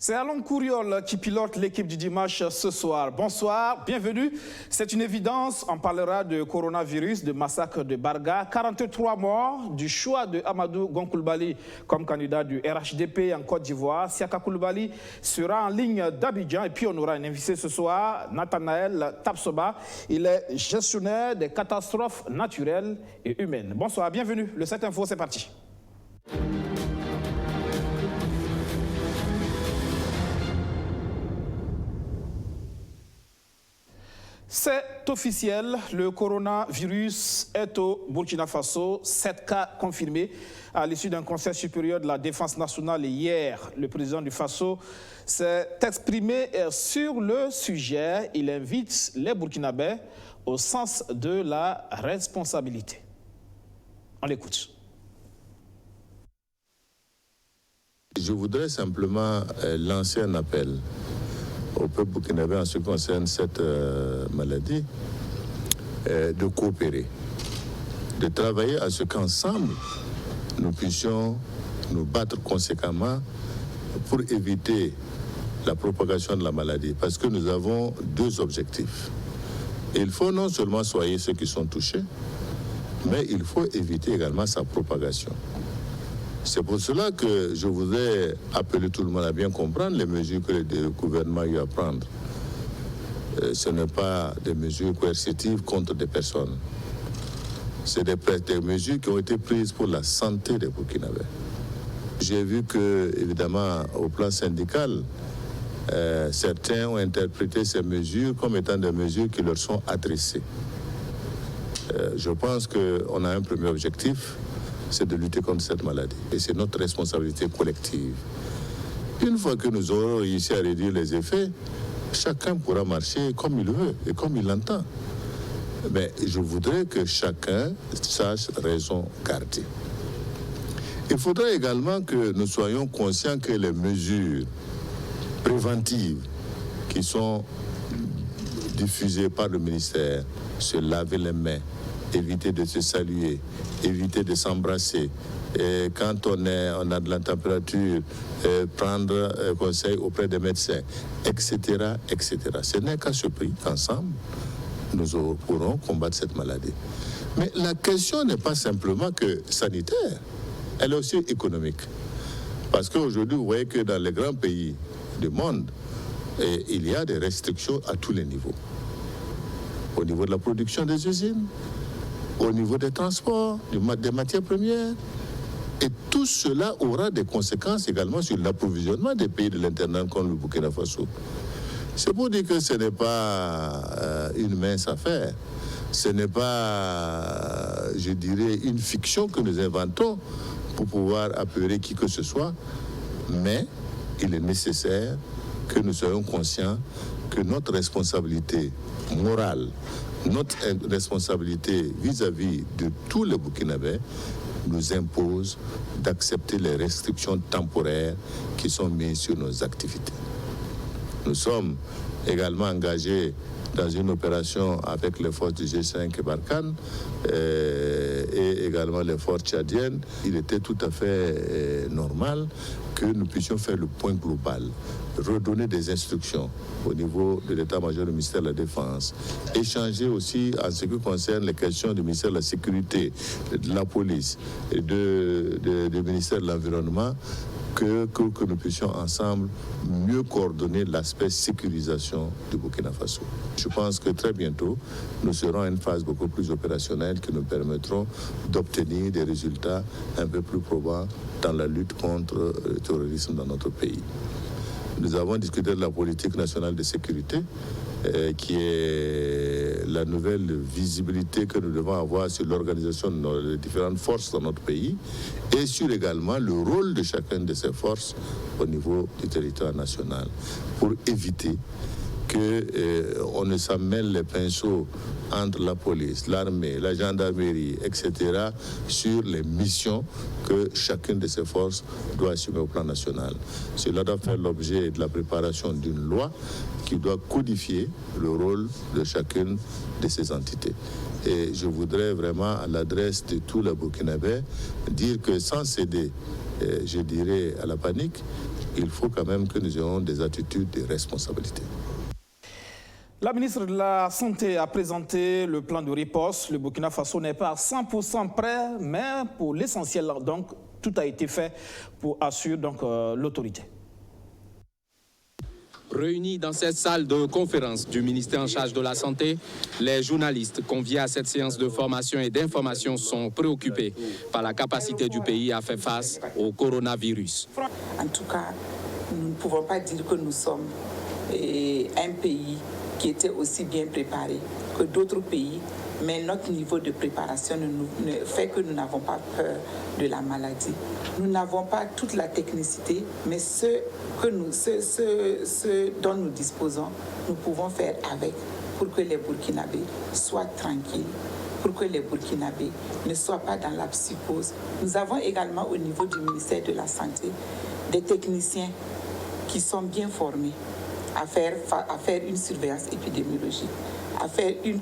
C'est Alain Kouriol qui pilote l'équipe du dimanche ce soir. Bonsoir, bienvenue. C'est une évidence, on parlera de coronavirus, de massacre de Barga, 43 morts, du choix de Amadou Gon Coulibaly comme candidat du RHDP en Côte d'Ivoire. Siaka Coulibaly sera en ligne d'Abidjan et puis on aura un invité ce soir, Nathanaël Tapsoba. Il est gestionnaire des catastrophes naturelles et humaines. Bonsoir, bienvenue. Le 7 Info, c'est parti. C'est officiel, le coronavirus est au Burkina Faso. 7 cas confirmés à l'issue d'un conseil supérieur de la défense nationale hier. Le président du Faso s'est exprimé sur le sujet. Il invite les Burkinabés au sens de la responsabilité. On l'écoute. Je voudrais simplement lancer un appel au peuple burkinabé en ce qui concerne cette maladie, de coopérer, de travailler à ce qu'ensemble, nous puissions nous battre conséquemment pour éviter la propagation de la maladie. Parce que nous avons deux objectifs. Il faut non seulement soigner ceux qui sont touchés, mais il faut éviter également sa propagation. C'est pour cela que je voudrais appeler tout le monde à bien comprendre les mesures que le gouvernement a eu à prendre. Ce n'est pas des mesures coercitives contre des personnes. C'est des mesures qui ont été prises pour la santé des Burkinabés. J'ai vu que, évidemment, au plan syndical, certains ont interprété ces mesures comme étant des mesures qui leur sont adressées. Je pense qu'on a un premier objectif, c'est de lutter contre cette maladie. Et c'est notre responsabilité collective. Une fois que nous aurons réussi à réduire les effets, chacun pourra marcher comme il veut et comme il l'entend. Mais je voudrais que chacun sache raison garder. Il faudrait également que nous soyons conscients que les mesures préventives qui sont diffusées par le ministère, se laver les mains, éviter de se saluer, éviter de s'embrasser. Et quand on a de la température, prendre conseil auprès des médecins, etc., etc. Ce n'est qu'à ce prix qu'ensemble, nous pourrons combattre cette maladie. Mais la question n'est pas simplement que sanitaire, elle est aussi économique. Parce qu'aujourd'hui, vous voyez que dans les grands pays du monde, il y a des restrictions à tous les niveaux. Au niveau de la production des usines, au niveau des transports, des matières premières. Et tout cela aura des conséquences également sur l'approvisionnement des pays de l'intérieur comme le Burkina Faso. C'est pour dire que ce n'est pas une mince affaire. Ce n'est pas, je dirais, une fiction que nous inventons pour pouvoir apeurer qui que ce soit. Mais il est nécessaire que nous soyons conscients que notre responsabilité morale, notre responsabilité vis-à-vis de tous les Burkinabés nous impose d'accepter les restrictions temporaires qui sont mises sur nos activités. Nous sommes également engagés dans une opération avec les forces du G5 et Barkhane et également les forces tchadiennes. Il était tout à fait normal que nous puissions faire le point global, redonner des instructions au niveau de l'état-major du ministère de la Défense, échanger aussi en ce qui concerne les questions du ministère de la Sécurité, de la police et du ministère de l'Environnement, que nous puissions ensemble mieux coordonner l'aspect sécurisation du Burkina Faso. Je pense que très bientôt, nous serons à une phase beaucoup plus opérationnelle qui nous permettront d'obtenir des résultats un peu plus probants dans la lutte contre le terrorisme dans notre pays. Nous avons discuté de la politique nationale de sécurité, qui est la nouvelle visibilité que nous devons avoir sur l'organisation des différentes forces dans notre pays et sur également le rôle de chacune de ces forces au niveau du territoire national pour éviter qu'on ne s'emmêle les pinceaux entre la police, l'armée, la gendarmerie, etc., sur les missions que chacune de ces forces doit assumer au plan national. Cela doit faire l'objet de la préparation d'une loi qui doit codifier le rôle de chacune de ces entités. Et je voudrais vraiment, à l'adresse de tous les Burkinabés, dire que sans céder, je dirais, à la panique, il faut quand même que nous ayons des attitudes de responsabilité. La ministre de la Santé a présenté le plan de riposte. Le Burkina Faso n'est pas à 100% prêt, mais pour l'essentiel, donc, tout a été fait pour assurer l'autorité. Réunis dans cette salle de conférence du ministère en charge de la Santé, les journalistes conviés à cette séance de formation et d'information sont préoccupés par la capacité du pays à faire face au coronavirus. En tout cas, nous ne pouvons pas dire que nous sommes un pays qui était aussi bien préparé que d'autres pays, mais notre niveau de préparation ne fait que nous n'avons pas peur de la maladie. Nous n'avons pas toute la technicité, mais ce dont nous disposons, nous pouvons faire avec pour que les Burkinabés soient tranquilles, pour que les Burkinabés ne soient pas dans la psychose. Nous avons également au niveau du ministère de la Santé des techniciens qui sont bien formés à faire une surveillance épidémiologique, à faire une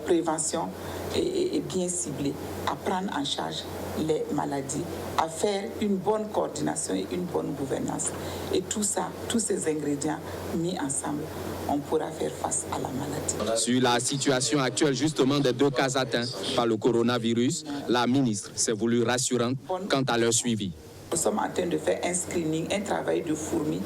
prévention et bien ciblée, à prendre en charge les maladies, à faire une bonne coordination et une bonne gouvernance. Et tout ça, tous ces ingrédients mis ensemble, on pourra faire face à la maladie. Sur la situation actuelle justement des 2 cas atteints par le coronavirus, la ministre s'est voulue rassurante quant à leur suivi. Nous sommes en train de faire un screening, un travail de fourmi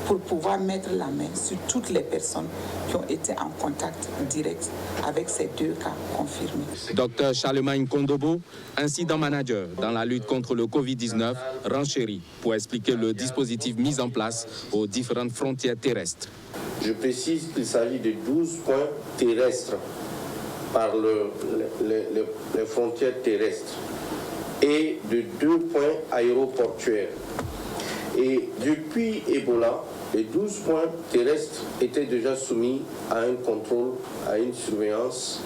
pour pouvoir mettre la main sur toutes les personnes qui ont été en contact direct avec ces 2 cas confirmés. Dr Charlemagne Kondobo, incident manager dans la lutte contre le Covid-19, renchérit pour expliquer le dispositif mis en place aux différentes frontières terrestres. Je précise qu'il s'agit de 12 points terrestres par les frontières terrestres et de 2 points aéroportuaires. Et depuis Ebola, les 12 points terrestres étaient déjà soumis à un contrôle, à une surveillance,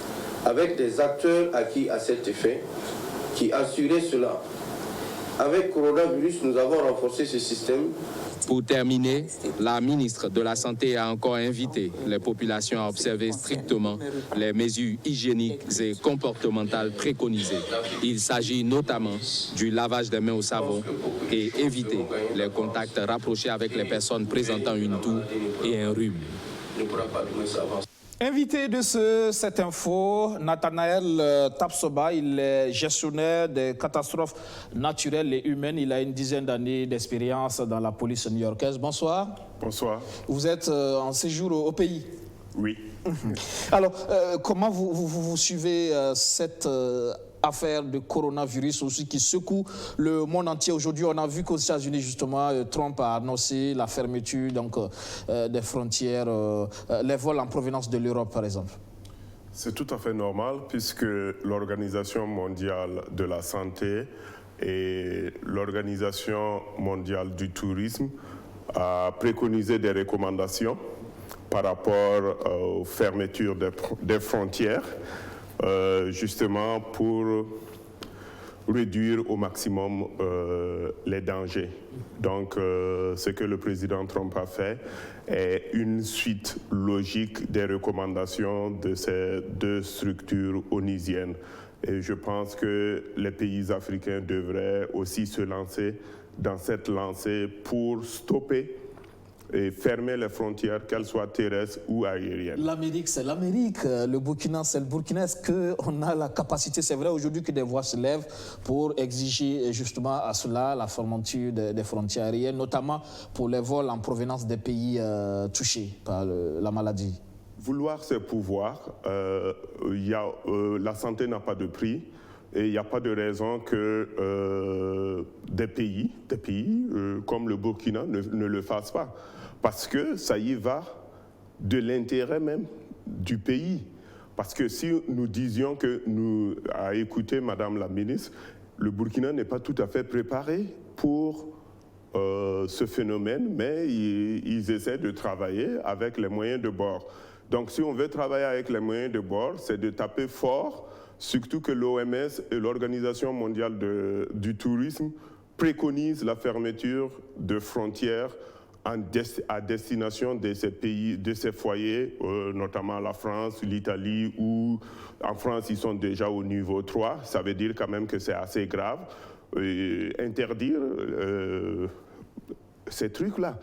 avec des acteurs acquis à cet effet qui assuraient cela. Avec coronavirus, nous avons renforcé ce système. Pour terminer, la ministre de la Santé a encore invité les populations à observer strictement les mesures hygiéniques et comportementales préconisées. Il s'agit notamment du lavage des mains au savon et éviter les contacts rapprochés avec les personnes présentant une toux et un rhume. Invité de cette info, Nathanaël Tapsoba, il est gestionnaire des catastrophes naturelles et humaines. Il a une dizaine d'années d'expérience dans la police new-yorkaise. Bonsoir. Bonsoir. Vous êtes en séjour au pays? Oui. Alors, comment vous suivez cette affaire de coronavirus aussi qui secoue le monde entier aujourd'hui? On a vu qu'aux États-Unis, justement, Trump a annoncé la fermeture des frontières, les vols en provenance de l'Europe, par exemple. C'est tout à fait normal puisque l'Organisation mondiale de la santé et l'Organisation mondiale du tourisme a préconisé des recommandations par rapport aux fermetures des frontières, justement pour réduire au maximum les dangers. Donc, ce que le président Trump a fait est une suite logique des recommandations de ces 2 structures onusiennes. Et je pense que les pays africains devraient aussi se lancer dans cette lancée pour stopper et fermer les frontières, qu'elles soient terrestres ou aériennes. L'Amérique, c'est l'Amérique. Le Burkina, c'est le Burkina. Est-ce qu'on a la capacité, c'est vrai aujourd'hui que des voix se lèvent pour exiger justement à cela la fermeture des frontières aériennes, notamment pour les vols en provenance des pays touchés par la maladie? Vouloir, c'est pouvoir. La santé n'a pas de prix. Et il n'y a pas de raison que des pays comme le Burkina ne le fassent pas. Parce que ça y va de l'intérêt même du pays. Parce que si nous disions que à écouter Madame la ministre, le Burkina n'est pas tout à fait préparé pour ce phénomène, mais ils essaient de travailler avec les moyens de bord. Donc si on veut travailler avec les moyens de bord, c'est de taper fort, surtout que l'OMS et l'Organisation mondiale du tourisme préconisent la fermeture de frontières à destination de ces pays, de ces foyers, notamment la France, l'Italie, où en France ils sont déjà au niveau 3. Ça veut dire quand même que c'est assez grave. Interdire ces trucs-là.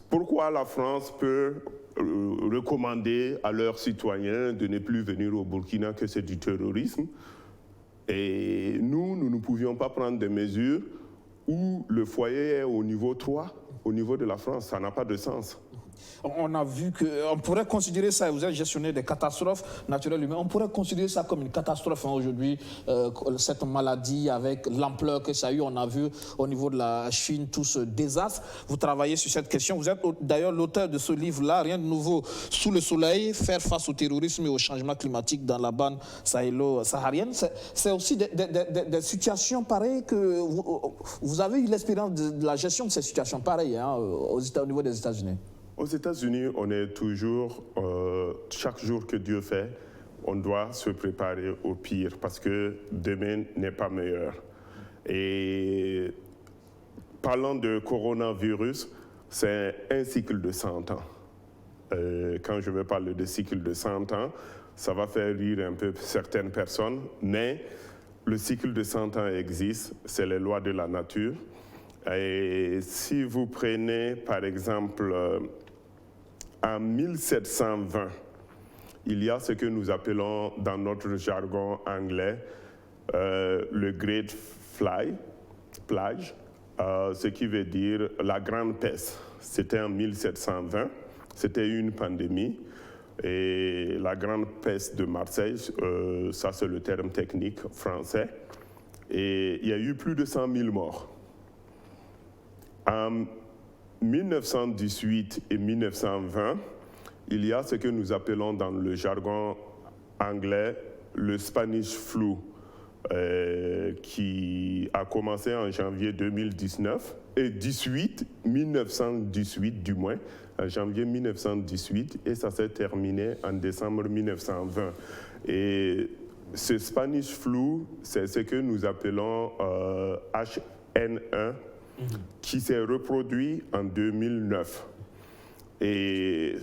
Pourquoi la France peut recommander à leurs citoyens de ne plus venir au Burkina que c'est du terrorisme? Et nous ne pouvions pas prendre des mesures où le foyer est au niveau 3, au niveau de la France. Ça n'a pas de sens. On a vu qu'on pourrait considérer ça, vous êtes gestionnaire des catastrophes naturelles humaines, on pourrait considérer ça comme une catastrophe aujourd'hui, cette maladie avec l'ampleur que ça a eu. On a vu au niveau de la Chine tout ce désastre. Vous travaillez sur cette question. Vous êtes d'ailleurs l'auteur de ce livre-là, Rien de nouveau sous le soleil, faire face au terrorisme et au changement climatique dans la bande sahélo-saharienne. C'est aussi des situations pareilles que vous avez eu l'expérience de la gestion de ces situations pareilles au niveau des États-Unis. Aux États-Unis, on est toujours, chaque jour que Dieu fait, on doit se préparer au pire parce que demain n'est pas meilleur. Et parlant de coronavirus, c'est un cycle de 100 ans. Quand je vais parler de cycle de 100 ans, ça va faire rire un peu certaines personnes, mais le cycle de 100 ans existe, c'est les lois de la nature. Et si vous prenez par exemple en 1720, il y a ce que nous appelons dans notre jargon anglais le Great Plague, ce qui veut dire la grande peste. C'était en 1720, c'était une pandémie. Et la grande peste de Marseille, ça c'est le terme technique français. Et il y a eu plus de 100 000 morts. En 1918 et 1920, il y a ce que nous appelons dans le jargon anglais le Spanish flu, qui a commencé en janvier 2019 et 1918 du moins, en janvier 1918, et ça s'est terminé en décembre 1920. Et ce Spanish flu, c'est ce que nous appelons H1N1, qui s'est reproduit en 2009. Et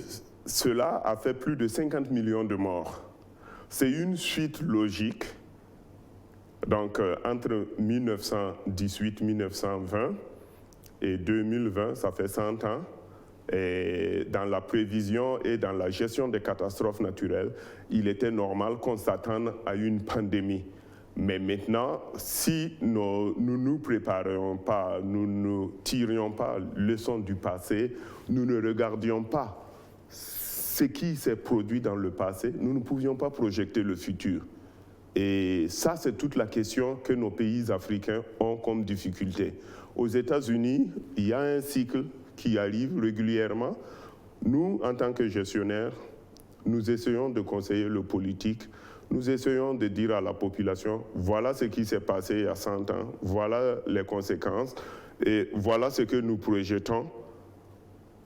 cela a fait plus de 50 millions de morts. C'est une suite logique. Donc, entre 1918-1920 et 2020, ça fait 100 ans. Et dans la prévision et dans la gestion des catastrophes naturelles, il était normal qu'on s'attende à une pandémie. Mais maintenant, si nous ne nous préparions pas, nous ne tirions pas leçon du passé, nous ne regardions pas ce qui s'est produit dans le passé, nous ne pouvions pas projeter le futur. Et ça, c'est toute la question que nos pays africains ont comme difficulté. Aux États-Unis, il y a un cycle qui arrive régulièrement. Nous, en tant que gestionnaires, nous essayons de conseiller le politique. Nous essayons de dire à la population, voilà ce qui s'est passé il y a 100 ans, voilà les conséquences, et voilà ce que nous projetons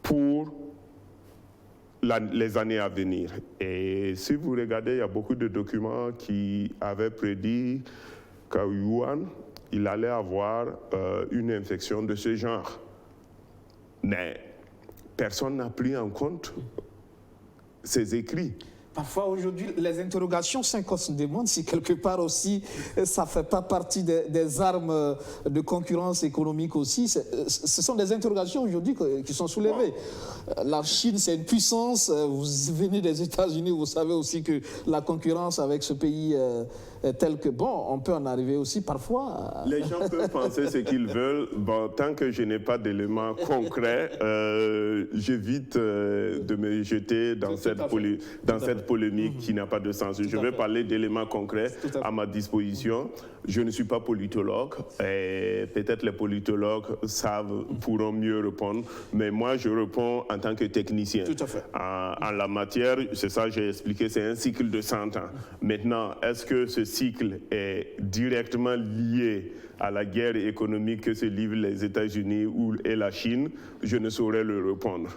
pour les années à venir. Et si vous regardez, il y a beaucoup de documents qui avaient prédit qu'à Wuhan, il allait avoir une infection de ce genre. Mais personne n'a pris en compte ces écrits. Parfois, aujourd'hui, les interrogations, c'est qu'on se demande si quelque part aussi, ça ne fait pas partie des armes de concurrence économique aussi. Ce sont des interrogations aujourd'hui qui sont soulevées. La Chine, c'est une puissance. Vous venez des États-Unis, vous savez aussi que la concurrence avec ce pays est telle que, bon, on peut en arriver aussi parfois. Les gens peuvent penser ce qu'ils veulent. Bon, tant que je n'ai pas d'éléments concrets, j'évite de me jeter dans cette polémique qui n'a pas de sens. Je vais parler d'éléments concrets à ma disposition. Je ne suis pas politologue et peut-être les politologues pourront mieux répondre, mais moi je réponds en tant que technicien. Tout à fait. En la matière, c'est ça que j'ai expliqué, c'est un cycle de 100 ans. Maintenant, est-ce que ce cycle est directement lié à la guerre économique que se livrent les États-Unis et la Chine? Je ne saurais le répondre.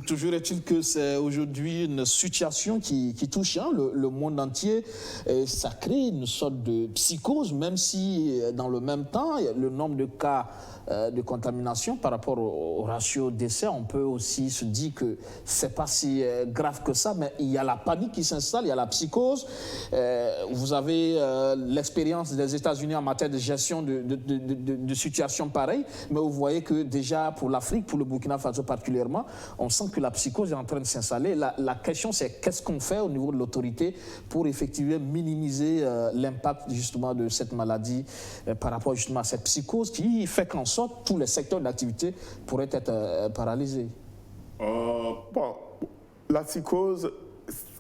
Toujours est-il que c'est aujourd'hui une situation qui touche le monde entier. Et ça crée une sorte de psychose, même si dans le même temps, le nombre de cas de contamination par rapport au ratio décès, on peut aussi se dire que c'est pas si grave que ça, mais il y a la panique qui s'installe, il y a la psychose. Vous avez l'expérience des États-Unis en matière de gestion de situations pareilles, mais vous voyez que déjà pour l'Afrique, pour le Burkina Faso particulièrement, on sent que la psychose est en train de s'installer. La question, c'est qu'est-ce qu'on fait au niveau de l'autorité pour effectivement minimiser l'impact justement de cette maladie par rapport justement à cette psychose qui fait qu'en sorte tous les secteurs d'activité pourraient être paralysés. La psychose,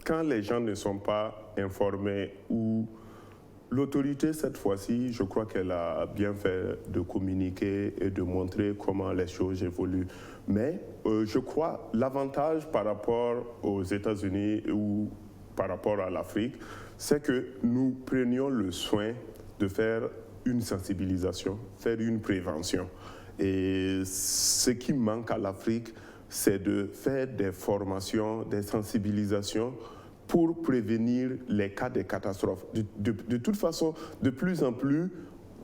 quand les gens ne sont pas informés ou l'autorité, cette fois-ci, je crois qu'elle a bien fait de communiquer et de montrer comment les choses évoluent. Mais je crois l'avantage par rapport aux États-Unis ou par rapport à l'Afrique, c'est que nous prenions le soin de faire une sensibilisation, faire une prévention. Et ce qui manque à l'Afrique, c'est de faire des formations, des sensibilisations pour prévenir les cas de catastrophes. De toute façon, de plus en plus,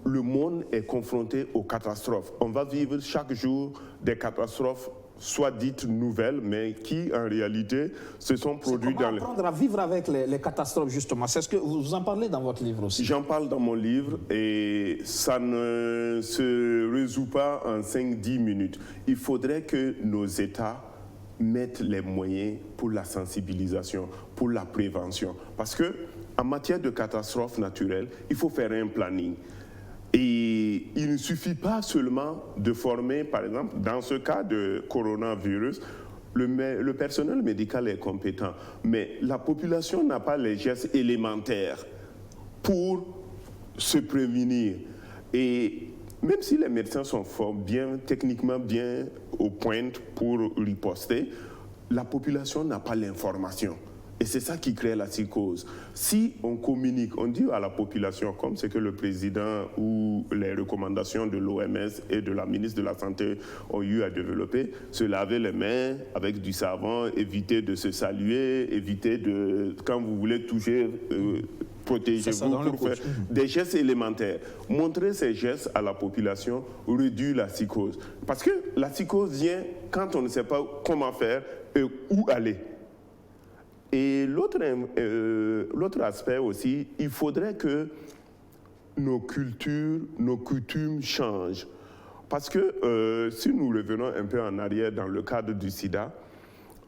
le monde est confronté aux catastrophes. On va vivre chaque jour des catastrophes, soit dites nouvelles, mais qui en réalité se sont produites dans apprendre à vivre avec les catastrophes, justement. C'est ce que vous en parlez dans votre livre aussi. J'en parle dans mon livre et ça ne se résout pas en 5-10 minutes. Il faudrait que nos États mettent les moyens pour la sensibilisation, pour la prévention. Parce que en matière de catastrophes naturelles, il faut faire un planning. Et il ne suffit pas seulement de former, par exemple, dans ce cas de coronavirus, le personnel médical est compétent, mais la population n'a pas les gestes élémentaires pour se prévenir. Et même si les médecins sont forts, techniquement bien au point pour riposter, la population n'a pas l'information. Et c'est ça qui crée la psychose. Si on communique, on dit à la population, comme c'est que le président ou les recommandations de l'OMS et de la ministre de la Santé ont eu à développer, se laver les mains avec du savon, éviter de se saluer, éviter de, quand vous voulez toucher, protégez-vous pour faire des gestes élémentaires. Montrer ces gestes à la population réduit la psychose. Parce que la psychose vient quand on ne sait pas comment faire et où aller. Et l'autre aspect aussi, il faudrait que nos cultures, nos coutumes changent. Parce que si nous revenons un peu en arrière dans le cadre du sida,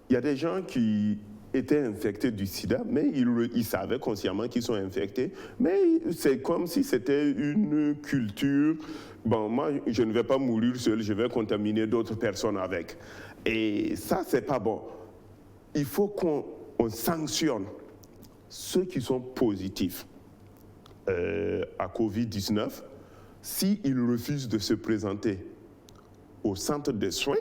il y a des gens qui étaient infectés du sida, mais ils savaient consciemment qu'ils sont infectés, mais c'est comme si c'était une culture, bon, moi je ne vais pas mourir seul, je vais contaminer d'autres personnes avec. Et ça, c'est pas bon. Il faut qu'on sanctionne ceux qui sont positifs à Covid-19 s'ils refusent de se présenter au centre de soins,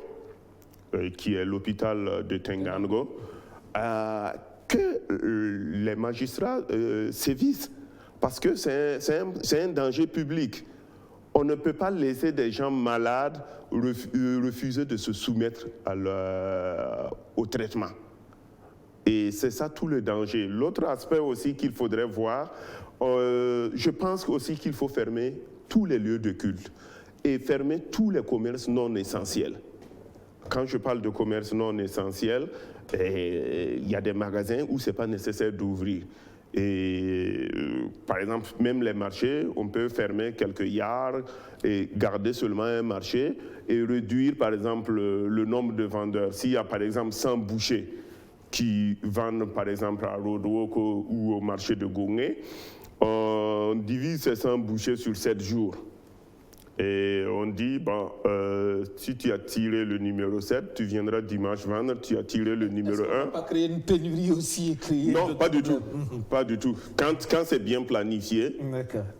qui est l'hôpital de Tengango, que les magistrats sévissent, parce que c'est un danger public. On ne peut pas laisser des gens malades refuser de se soumettre au traitement. Et c'est ça tout le danger. L'autre aspect aussi qu'il faudrait voir, je pense aussi qu'il faut fermer tous les lieux de culte et fermer tous les commerces non essentiels. Quand je parle de commerce non essentiel, il y a des magasins où ce n'est pas nécessaire d'ouvrir. Et par exemple, même les marchés, on peut fermer quelques yards et garder seulement un marché et réduire par exemple le nombre de vendeurs. S'il y a par exemple 100 bouchers qui vendent par exemple à Rodwoko ou au marché de Gongé, on divise ces 100 bouchers sur 7 jours. Et on dit, bon, si tu as tiré le numéro 7, tu viendras dimanche vendre, tu as tiré le numéro 1. On ne peut pas créer une pénurie aussi et Non, pas du tout. Pas du tout. Quand c'est bien planifié,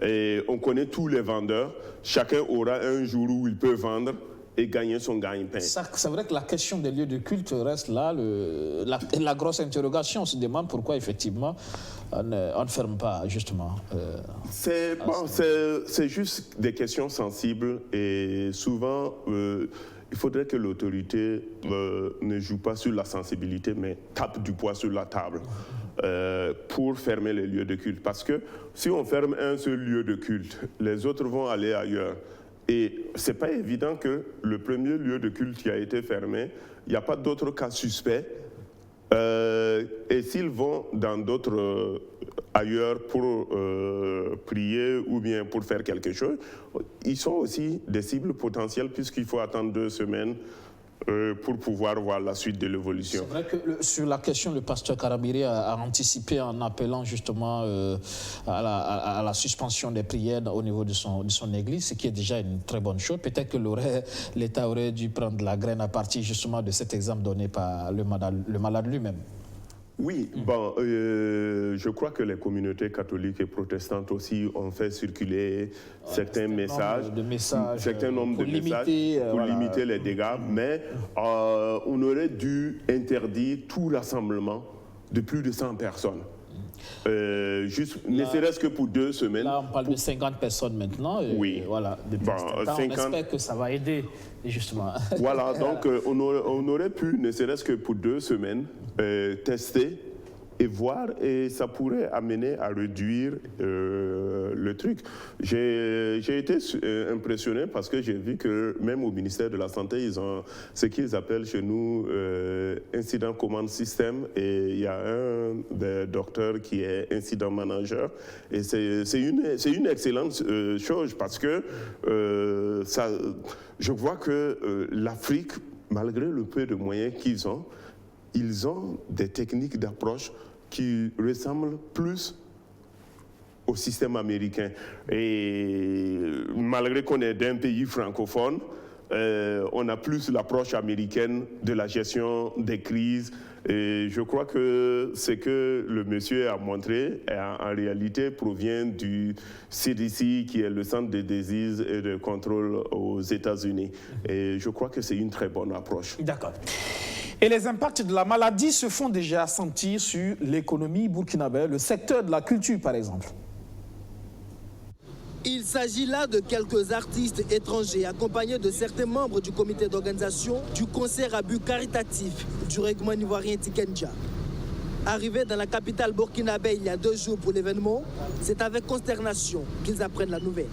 et on connaît tous les vendeurs, chacun aura un jour où il peut vendre et gagner son gagne-pain. C'est vrai que la question des lieux de culte reste là, la grosse interrogation. On se demande pourquoi, effectivement, on ne ferme pas, justement. C'est juste des questions sensibles et souvent, il faudrait que l'autorité ne joue pas sur la sensibilité, mais tape du poing sur la table pour fermer les lieux de culte. Parce que si on ferme un seul lieu de culte, les autres vont aller ailleurs. Et ce n'est pas évident que le premier lieu de culte qui a été fermé, il n'y a pas d'autres cas suspects. Et s'ils vont dans d'autres ailleurs pour prier ou bien pour faire quelque chose, ils sont aussi des cibles potentielles puisqu'il faut attendre 2 semaines pour pouvoir voir la suite de l'évolution. C'est vrai que sur la question, le pasteur Karabiré a anticipé en appelant justement à la suspension des prières au niveau de son église, ce qui est déjà une très bonne chose. Peut-être que l'État aurait dû prendre la graine à partir justement de cet exemple donné par le malade lui-même. Oui, bon, je crois que les communautés catholiques et protestantes aussi ont fait circuler certains messages, certains nombres de messages pour limiter les dégâts, mais on aurait dû interdire tout rassemblement de plus de 100 personnes. Ne serait-ce que pour 2 semaines. Là, on parle de 50 personnes maintenant. Oui. Voilà, depuis ce temps, 50... on espère que ça va aider, justement. Voilà, donc on aurait pu, ne serait-ce que pour 2 semaines, tester et voir, et ça pourrait amener à réduire le truc. J'ai été impressionné parce que j'ai vu que même au ministère de la Santé, ils ont ce qu'ils appellent chez nous Incident Command System, et il y a un des docteurs qui est Incident Manager, et c'est une excellente chose parce que je vois que l'Afrique, malgré le peu de moyens qu'ils ont, ils ont des techniques d'approche qui ressemblent plus au système américain. Et malgré qu'on est d'un pays francophone, on a plus l'approche américaine de la gestion des crises. Et je crois que ce que le monsieur a montré, en réalité, provient du CDC, qui est le Centre de disease et de contrôle aux États-Unis. Et je crois que c'est une très bonne approche. D'accord. Et les impacts de la maladie se font déjà sentir sur l'économie burkinabé, le secteur de la culture par exemple. Il s'agit là de quelques artistes étrangers accompagnés de certains membres du comité d'organisation du concert à but caritatif du règlement ivoirien Tikenja. Arrivés dans la capitale burkinabé il y a 2 jours pour l'événement, c'est avec consternation qu'ils apprennent la nouvelle.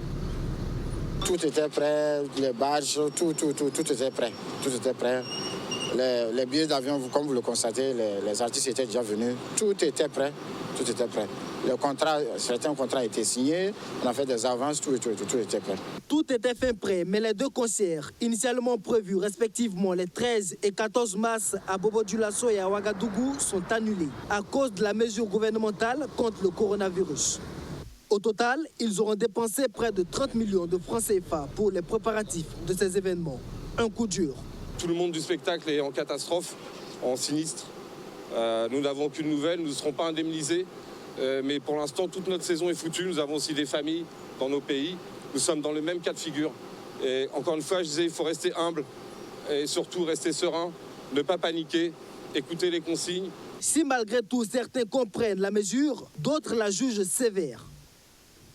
Tout était prêt, les badges, tout était prêt. Tout était prêt. Les billets d'avion, comme vous le constatez, les artistes étaient déjà venus. Tout était prêt. Tout était prêt. Certains contrats étaient signés, on a fait des avances, tout était prêt. Tout était fin prêt, mais les 2 concerts, initialement prévus respectivement les 13 et 14 mars à Bobo-Dioulasso et à Ouagadougou, sont annulés à cause de la mesure gouvernementale contre le coronavirus. Au total, ils auront dépensé près de 30 millions de francs CFA pour les préparatifs de ces événements. Un coup dur. Tout le monde du spectacle est en catastrophe, en sinistre. Nous n'avons aucune nouvelle, nous ne serons pas indemnisés. Mais pour l'instant, toute notre saison est foutue. Nous avons aussi des familles dans nos pays. Nous sommes dans le même cas de figure. Et encore une fois, je disais, il faut rester humble et surtout rester serein, ne pas paniquer, écouter les consignes. Si malgré tout certains comprennent la mesure, d'autres la jugent sévère.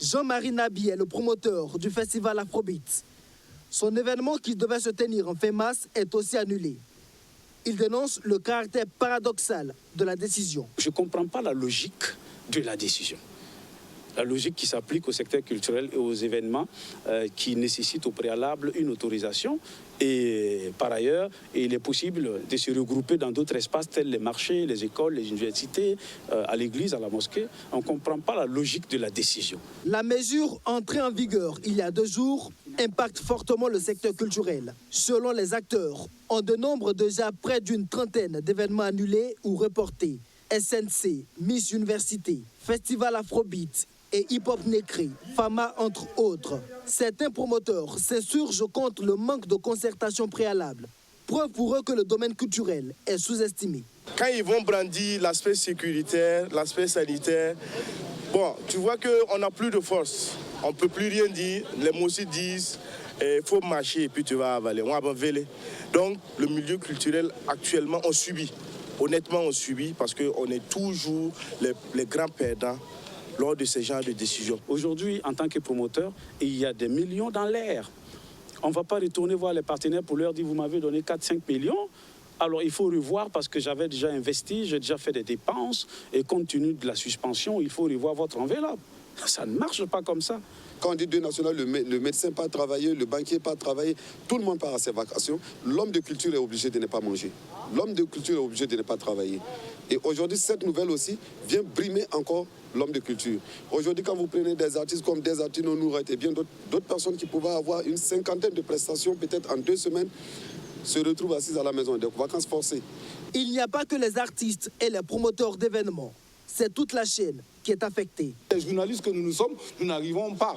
Jean-Marie Nabi est le promoteur du festival Afrobeat. Son événement qui devait se tenir en fin mars est aussi annulé. Il dénonce le caractère paradoxal de la décision. Je ne comprends pas la logique de la décision. La logique qui s'applique au secteur culturel et aux événements qui nécessitent au préalable une autorisation. Et par ailleurs, il est possible de se regrouper dans d'autres espaces tels les marchés, les écoles, les universités, à l'église, à la mosquée. On ne comprend pas la logique de la décision. La mesure entrée en vigueur il y a 2 jours impacte fortement le secteur culturel. Selon les acteurs, on dénombre déjà près d'une trentaine d'événements annulés ou reportés. SNC, Miss Université, Festival Afrobeat et Hip Hop Nécré, Fama entre autres. Certains promoteurs s'insurgent contre le manque de concertation préalable. Preuve pour eux que le domaine culturel est sous-estimé. Quand ils vont brandir l'aspect sécuritaire, l'aspect sanitaire, bon, tu vois qu'on n'a plus de force. On ne peut plus rien dire. Les mots aussi disent il faut marcher et puis tu vas avaler. On va véler. Donc, le milieu culturel, actuellement, on subit. Honnêtement, on subit parce qu'on est toujours les grands perdants lors de ce genre de décisions. Aujourd'hui, en tant que promoteur, il y a des millions dans l'air. On ne va pas retourner voir les partenaires pour leur dire, vous m'avez donné 4-5 millions. Alors il faut revoir parce que j'avais déjà investi, j'ai déjà fait des dépenses et compte tenu de la suspension, il faut revoir votre enveloppe. Ça ne marche pas comme ça. Quand on dit deuil national, le médecin part travailler, le banquier part travailler, tout le monde part à ses vacations. L'homme de culture est obligé de ne pas manger. L'homme de culture est obligé de ne pas travailler. Et aujourd'hui, cette nouvelle aussi vient brimer encore l'homme de culture. Aujourd'hui, quand vous prenez des artistes comme des artistes non et bien d'autres personnes qui pouvaient avoir une cinquantaine de prestations, peut-être en 2 semaines, se retrouvent assises à la maison, des vacances forcées. Il n'y a pas que les artistes et les promoteurs d'événements. C'est toute la chaîne qui est affectée. Les journalistes que nous sommes, nous n'arrivons pas.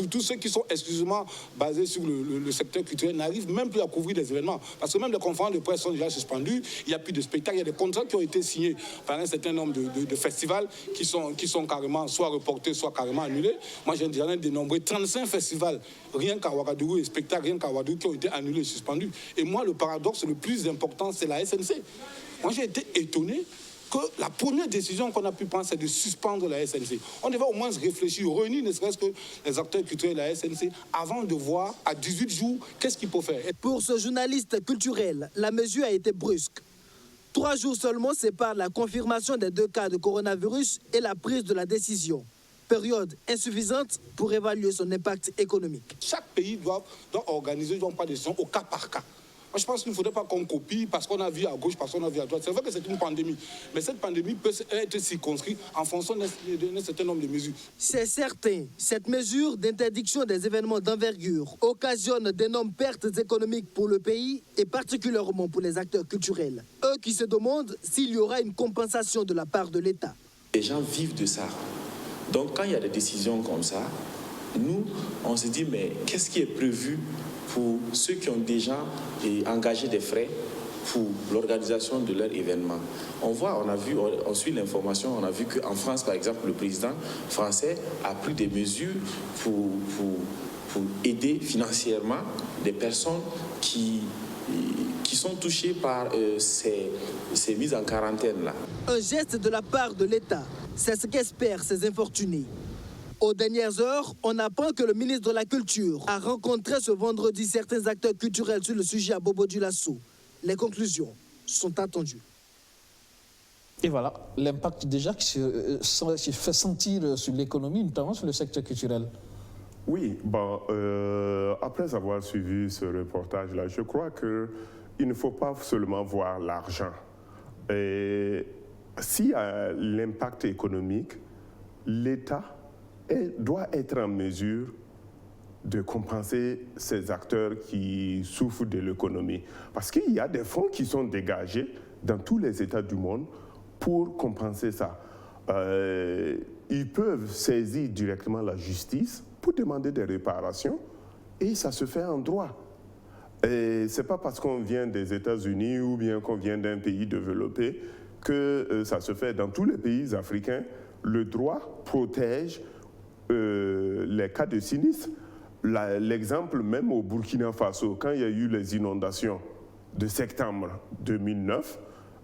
Tous ceux qui sont exclusivement basés sur le secteur culturel n'arrivent même plus à couvrir des événements. Parce que même les conférences de presse sont déjà suspendues, il n'y a plus de spectacles, il y a des contrats qui ont été signés par un certain nombre de festivals qui sont carrément soit reportés, soit carrément annulés. Moi, j'ai déjà dénombré 35 festivals, rien qu'à Ouagadougou, et spectacles rien qu'à Ouagadougou qui ont été annulés et suspendus. Et moi, le paradoxe le plus important, c'est la SNC. Moi, j'ai été étonné que la première décision qu'on a pu prendre, c'est de suspendre la SNC. On devait au moins réfléchir, réunir ne serait-ce que les acteurs culturels de la SNC avant de voir à 18 jours qu'est-ce qu'il faut faire. Pour ce journaliste culturel, la mesure a été brusque. 3 jours seulement séparent la confirmation des 2 cas de coronavirus et la prise de la décision. Période insuffisante pour évaluer son impact économique. Chaque pays doit organiser, doit prendre des décisions au cas par cas. Moi, je pense qu'il ne faudrait pas qu'on copie parce qu'on a vu à gauche, parce qu'on a vu à droite. C'est vrai que c'est une pandémie, mais cette pandémie peut être circonscrite en fonction d'un certain nombre de mesures. C'est certain, cette mesure d'interdiction des événements d'envergure occasionne d'énormes pertes économiques pour le pays et particulièrement pour les acteurs culturels. Eux qui se demandent s'il y aura une compensation de la part de l'État. Les gens vivent de ça. Donc quand il y a des décisions comme ça, nous, on se dit, mais qu'est-ce qui est prévu pour ceux qui ont déjà engagé des frais pour l'organisation de leur événement? On suit l'information, on a vu qu'en France, par exemple, le président français a pris des mesures pour aider financièrement des personnes qui sont touchées par ces mises en quarantaine-là. Un geste de la part de l'État, c'est ce qu'espèrent ces infortunés. Aux dernières heures, on apprend que le ministre de la Culture a rencontré ce vendredi certains acteurs culturels sur le sujet à Bobo-Dioulasso. Les conclusions sont attendues. Et voilà, l'impact déjà qui se fait sentir sur l'économie, notamment sur le secteur culturel. Oui, après avoir suivi ce reportage-là, je crois qu'il ne faut pas seulement voir l'argent. S'il y a l'impact économique, l'État doit être en mesure de compenser ces acteurs qui souffrent de l'économie. Parce qu'il y a des fonds qui sont dégagés dans tous les États du monde pour compenser ça. Ils peuvent saisir directement la justice pour demander des réparations et ça se fait en droit. Et ce n'est pas parce qu'on vient des États-Unis ou bien qu'on vient d'un pays développé que ça se fait. Dans tous les pays africains, le droit protège les cas de sinistre. L'exemple même au Burkina Faso, quand il y a eu les inondations de septembre 2009,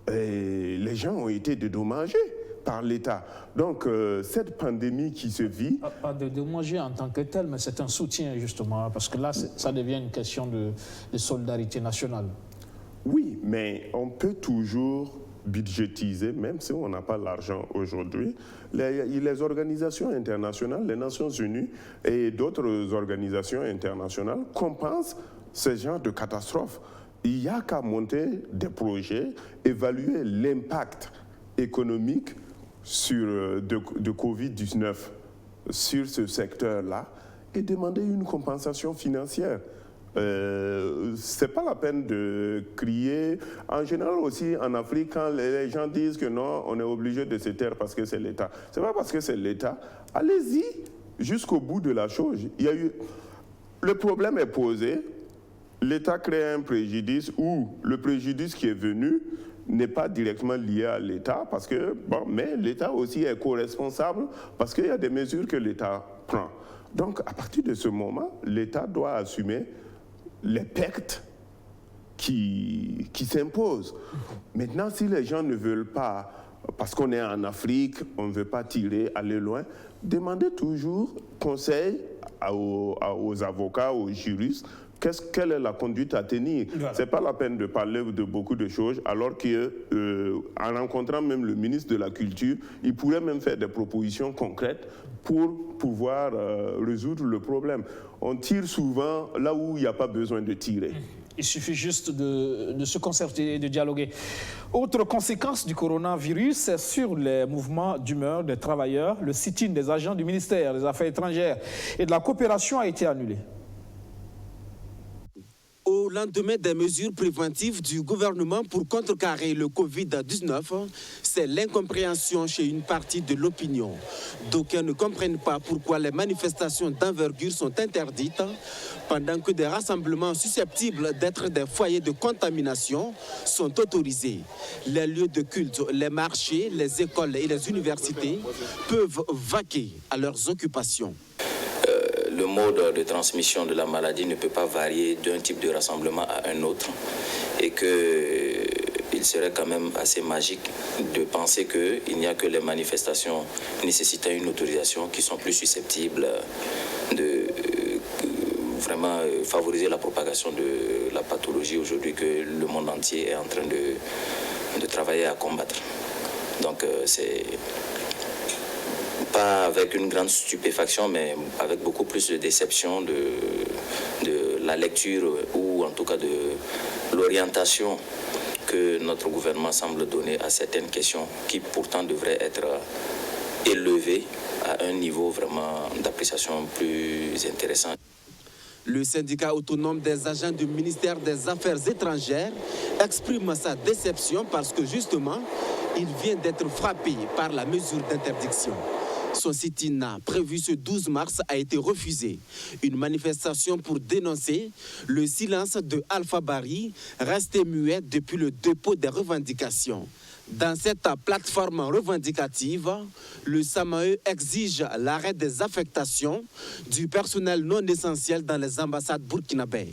les gens ont été dédommagés par l'État. Donc cette pandémie qui se vit... Pas dédommagés en tant que tel, mais c'est un soutien justement, parce que là, ça devient une question de solidarité nationale. Oui, mais on peut toujours budgétiser, même si on n'a pas l'argent aujourd'hui. Les organisations internationales, les Nations Unies et d'autres organisations internationales compensent ce genre de catastrophes. Il n'y a qu'à monter des projets, évaluer l'impact économique de Covid-19 sur ce secteur-là et demander une compensation financière. C'est pas la peine de crier. En général aussi, en Afrique, quand les gens disent que non, on est obligé de se taire parce que c'est l'État. C'est pas parce que c'est l'État. Allez-y jusqu'au bout de la chose. Le problème est posé. L'État crée un préjudice ou le préjudice qui est venu n'est pas directement lié à l'État parce que, mais l'État aussi est co-responsable parce qu'il y a des mesures que l'État prend. Donc, à partir de ce moment, l'État doit assumer les pertes qui s'imposent. Maintenant, si les gens ne veulent pas, parce qu'on est en Afrique, on ne veut pas tirer, aller loin, demandez toujours conseil aux avocats, aux juristes, quelle est la conduite à tenir? Voilà. Ce n'est pas la peine de parler de beaucoup de choses, alors qu'en rencontrant même le ministre de la Culture, il pourrait même faire des propositions concrètes pour pouvoir résoudre le problème. On tire souvent là où il n'y a pas besoin de tirer. Il suffit juste de se concerter et de dialoguer. Autre conséquence du coronavirus, c'est sur les mouvements d'humeur des travailleurs. Le sit-in des agents du ministère des Affaires étrangères et de la coopération a été annulé. Au lendemain des mesures préventives du gouvernement pour contrecarrer le Covid-19, c'est l'incompréhension chez une partie de l'opinion. D'aucuns ne comprennent pas pourquoi les manifestations d'envergure sont interdites, pendant que des rassemblements susceptibles d'être des foyers de contamination sont autorisés. Les lieux de culte, les marchés, les écoles et les universités peuvent vaquer à leurs occupations. Le mode de transmission de la maladie ne peut pas varier d'un type de rassemblement à un autre et qu'il serait quand même assez magique de penser qu'il n'y a que les manifestations nécessitant une autorisation qui sont plus susceptibles de vraiment favoriser la propagation de la pathologie aujourd'hui que le monde entier est en train de travailler à combattre. Donc c'est pas avec une grande stupéfaction, mais avec beaucoup plus de déception de la lecture ou en tout cas de l'orientation que notre gouvernement semble donner à certaines questions qui pourtant devraient être élevées à un niveau vraiment d'appréciation plus intéressant. Le syndicat autonome des agents du ministère des Affaires étrangères exprime sa déception parce que justement, il vient d'être frappé par la mesure d'interdiction. Son sit-in prévu ce 12 mars a été refusé. Une manifestation pour dénoncer le silence de Alpha Barry, resté muet depuis le dépôt des revendications. Dans cette plateforme revendicative, le SAMAE exige l'arrêt des affectations du personnel non essentiel dans les ambassades burkinabè.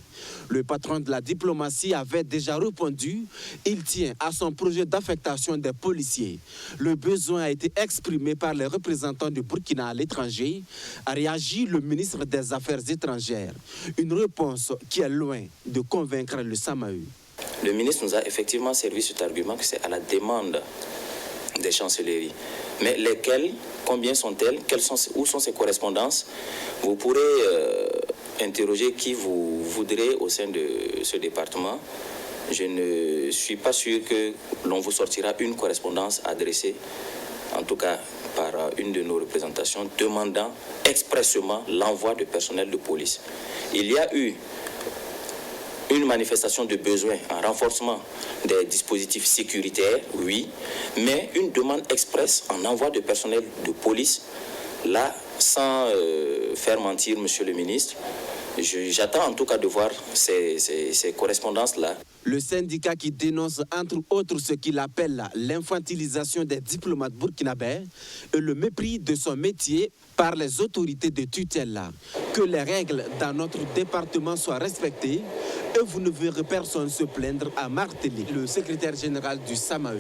Le patron de la diplomatie avait déjà répondu. Il tient à son projet d'affectation des policiers. Le besoin a été exprimé par les représentants du Burkina à l'étranger, a réagi le ministre des Affaires étrangères. Une réponse qui est loin de convaincre le SAMAE. Le ministre nous a effectivement servi cet argument que c'est à la demande des chancelleries. Mais lesquelles, combien sont-elles, où sont ces correspondances? Vous pourrez interroger qui vous voudrez au sein de ce département. Je ne suis pas sûr que l'on vous sortira une correspondance adressée, en tout cas par une de nos représentations, demandant expressément l'envoi de personnel de police. Il y a eu une manifestation de besoin en renforcement des dispositifs sécuritaires, oui, mais une demande expresse en envoi de personnel de police, là, sans faire mentir, monsieur le ministre, j'attends en tout cas de voir ces correspondances-là. Le syndicat qui dénonce entre autres ce qu'il appelle l'infantilisation des diplomates burkinabè et le mépris de son métier par les autorités de tutelle. Que les règles dans notre département soient respectées et vous ne verrez personne se plaindre, à marteler le secrétaire général du SAMAE.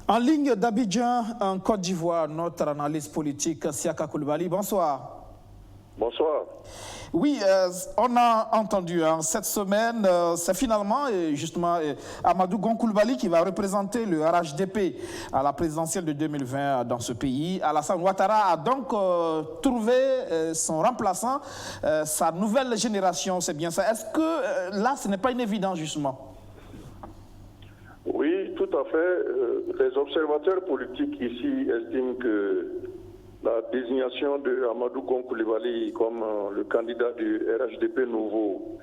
En ligne d'Abidjan, en Côte d'Ivoire, notre analyste politique Siaka Koulibaly. Bonsoir. Bonsoir. Oui, on a entendu cette semaine, c'est finalement justement Amadou Gon Coulibaly qui va représenter le RHDP à la présidentielle de 2020 dans ce pays. Alassane Ouattara a donc trouvé son remplaçant, sa nouvelle génération, c'est bien ça. Est-ce que là, ce n'est pas une évidence justement? Oui, tout à fait. Les observateurs politiques ici estiment que la désignation de Amadou Gon Coulibaly comme le candidat du RHDP nouveau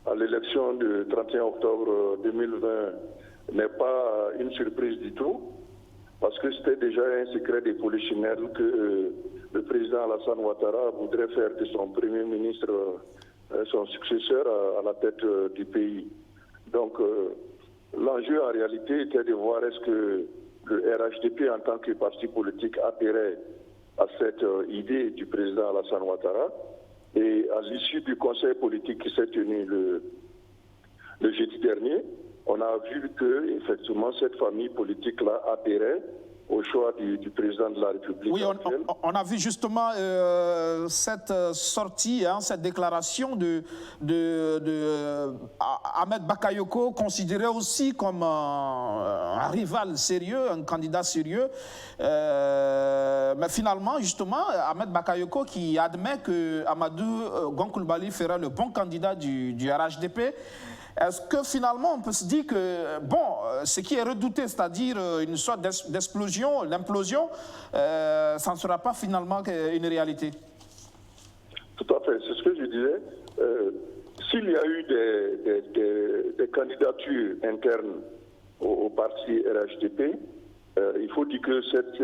à l'élection du 31 octobre 2020 n'est pas une surprise du tout, parce que c'était déjà un secret des polichinelles que le président Alassane Ouattara voudrait faire de son premier ministre son successeur à la tête du pays. Donc l'enjeu en réalité était de voir est-ce que le RHDP en tant que parti politique adhérait à cette idée du président Alassane Ouattara. Et à l'issue du conseil politique qui s'est tenu le jeudi dernier, on a vu que effectivement cette famille politique-là adhérait au choix du président de la République. Oui, on a vu justement cette sortie, hein, cette déclaration de Ahmed Bakayoko, considéré aussi comme un rival sérieux, un candidat sérieux. Mais finalement, justement, Ahmed Bakayoko qui admet que Amadou Gon Coulibaly fera le bon candidat du RHDP. Est-ce que finalement on peut se dire que, bon, ce qui est redouté, c'est-à-dire une sorte d'explosion, l'implosion, ça ne sera pas finalement une réalité? Tout à fait, c'est ce que je disais. S'il y a eu des candidatures internes au parti RHDP, il faut dire que cette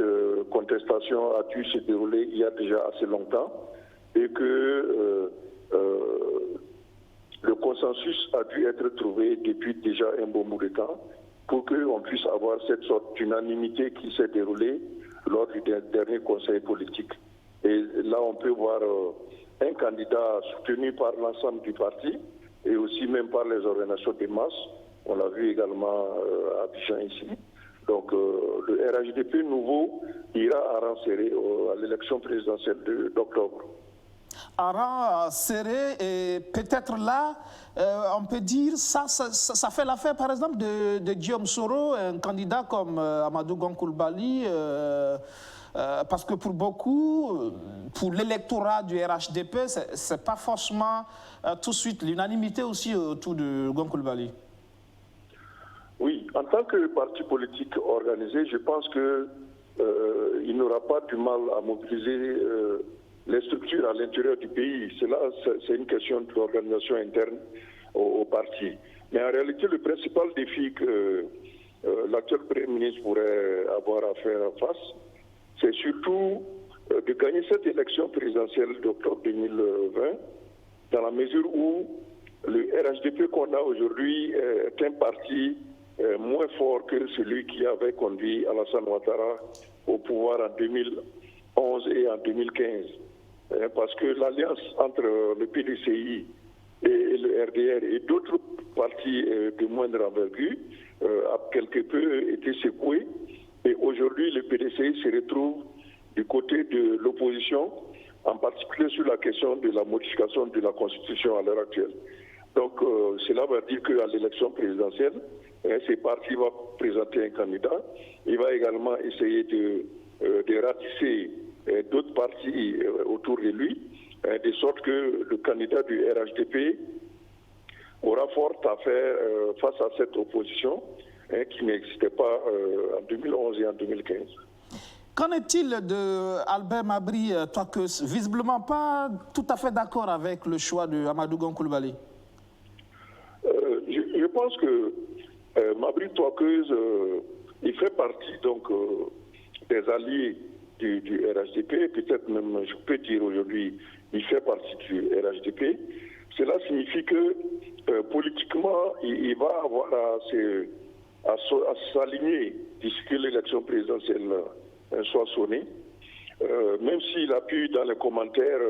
contestation a dû se dérouler il y a déjà assez longtemps et que le consensus a dû être trouvé depuis déjà un bon bout de temps pour qu'on puisse avoir cette sorte d'unanimité qui s'est déroulée lors du dernier conseil politique. Et là, on peut voir un candidat soutenu par l'ensemble du parti et aussi même par les organisations de masse. On l'a vu également à Abidjan ici. Donc le RHDP nouveau ira à rang serré à l'élection présidentielle d'octobre. À rang serré, et peut-être là, on peut dire, ça fait l'affaire par exemple de Guillaume Soro, un candidat comme Amadou Gon Coulibaly, parce que pour beaucoup, pour l'électorat du RHDP, ce n'est pas forcément tout de suite l'unanimité aussi autour de Gon Coulibaly. Oui, en tant que parti politique organisé, je pense qu'il n'aura pas du mal à mobiliser les structures à l'intérieur du pays. C'est une question d'organisation interne au parti. Mais en réalité, le principal défi que l'actuel Premier ministre pourrait avoir à faire face, c'est surtout de gagner cette élection présidentielle d'octobre 2020, dans la mesure où le RHDP qu'on a aujourd'hui est un parti moins fort que celui qui avait conduit Alassane Ouattara au pouvoir en 2011 et en 2015. Parce que l'alliance entre le PDCI et le RDR et d'autres partis de moindre envergure a quelque peu été secouée. Et aujourd'hui, le PDCI se retrouve du côté de l'opposition, en particulier sur la question de la modification de la Constitution à l'heure actuelle. Donc, cela veut dire qu'à l'élection présidentielle, ce parti va présenter un candidat. Il va également essayer de ratisser d'autres partis autour de lui, de sorte que le candidat du RHDP aura fort à faire face à cette opposition qui n'existait pas en 2011 et en 2015. Qu'en est-il d'Albert Mabry Touakeus, visiblement pas tout à fait d'accord avec le choix de Amadou Gon Coulibaly? Je pense que Mabry Touakeus, il fait partie donc des alliés du RHDP, peut-être même, je peux dire aujourd'hui, il fait partie du RHDP. Cela signifie que politiquement, il va avoir à s'aligner d'ici que l'élection présidentielle soit sonnée. Même s'il a pu, dans les commentaires,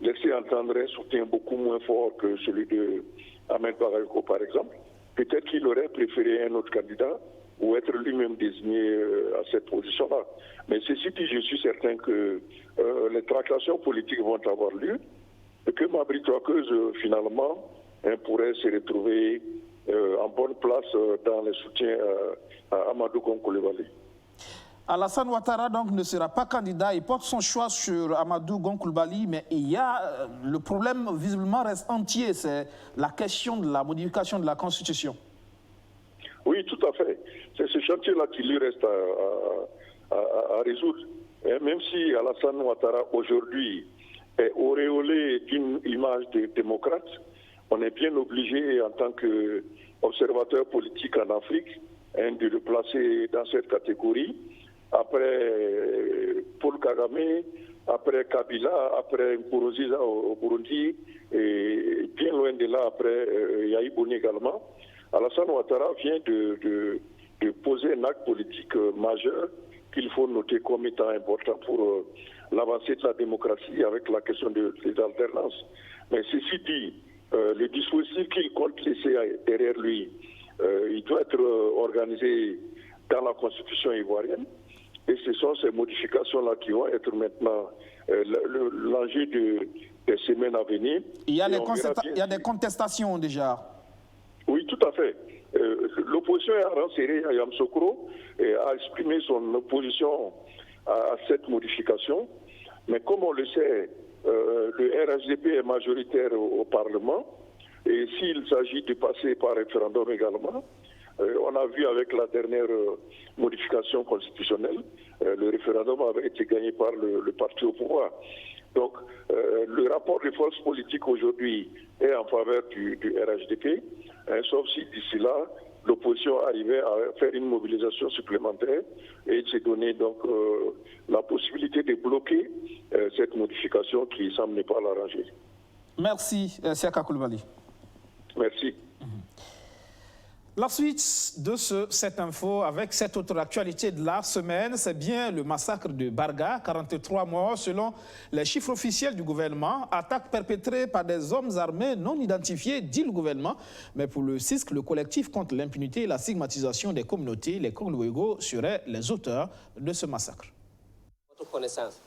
laisser entendre un soutien beaucoup moins fort que celui de Ahmed Bakayoko, par exemple, peut-être qu'il aurait préféré un autre candidat ou être lui-même désigné à cette position-là. Mais ceci dit, je suis certain que les tractations politiques vont avoir lieu et que Mabry Touakeus, finalement, pourrait se retrouver en bonne place dans le soutien à Amadou Gon Coulibaly. Alassane Ouattara donc ne sera pas candidat, il porte son choix sur Amadou Gon Coulibaly, mais il y a le problème visiblement reste entier, c'est la question de la modification de la Constitution. Oui, tout à fait. C'est ce chantier-là qui lui reste à résoudre. Et même si Alassane Ouattara aujourd'hui est auréolé d'une image de démocrate, on est bien obligé en tant qu'observateur politique en Afrique de le placer dans cette catégorie. Après Paul Kagame, après Kabila, après Nkurunziza au Burundi, et bien loin de là, après Yahi Boni également, Alassane Ouattara vient de poser un acte politique majeur qu'il faut noter comme étant important pour l'avancée de la démocratie avec la question des alternances. Mais ceci dit, le dispositif qu'il compte laisser derrière lui, il doit être organisé dans la constitution ivoirienne. Et ce sont ces modifications-là qui vont être maintenant l'enjeu des semaines à venir. Il y a des contestations déjà. Oui, tout à fait. L'opposition est renseigée à Yamoussoukro et a exprimé son opposition à cette modification. Mais comme on le sait, le RHDP est majoritaire au Parlement. Et s'il s'agit de passer par référendum également, on a vu avec la dernière modification constitutionnelle, le référendum avait été gagné par le parti au pouvoir. Donc, le rapport des forces politiques aujourd'hui est en faveur du RHDP, sauf si d'ici là, l'opposition arrivait à faire une mobilisation supplémentaire et de se donner donc la possibilité de bloquer cette modification qui semble ne pas l'arranger. Merci, Siaka Coulibaly. Merci. La suite de cette info avec cette autre actualité de la semaine, c'est bien le massacre de Barga, 43 morts selon les chiffres officiels du gouvernement, attaque perpétrée par des hommes armés non identifiés, dit le gouvernement. Mais pour le CISC, le collectif contre l'impunité et la stigmatisation des communautés, les Kongluego seraient les auteurs de ce massacre. Votre connaissance.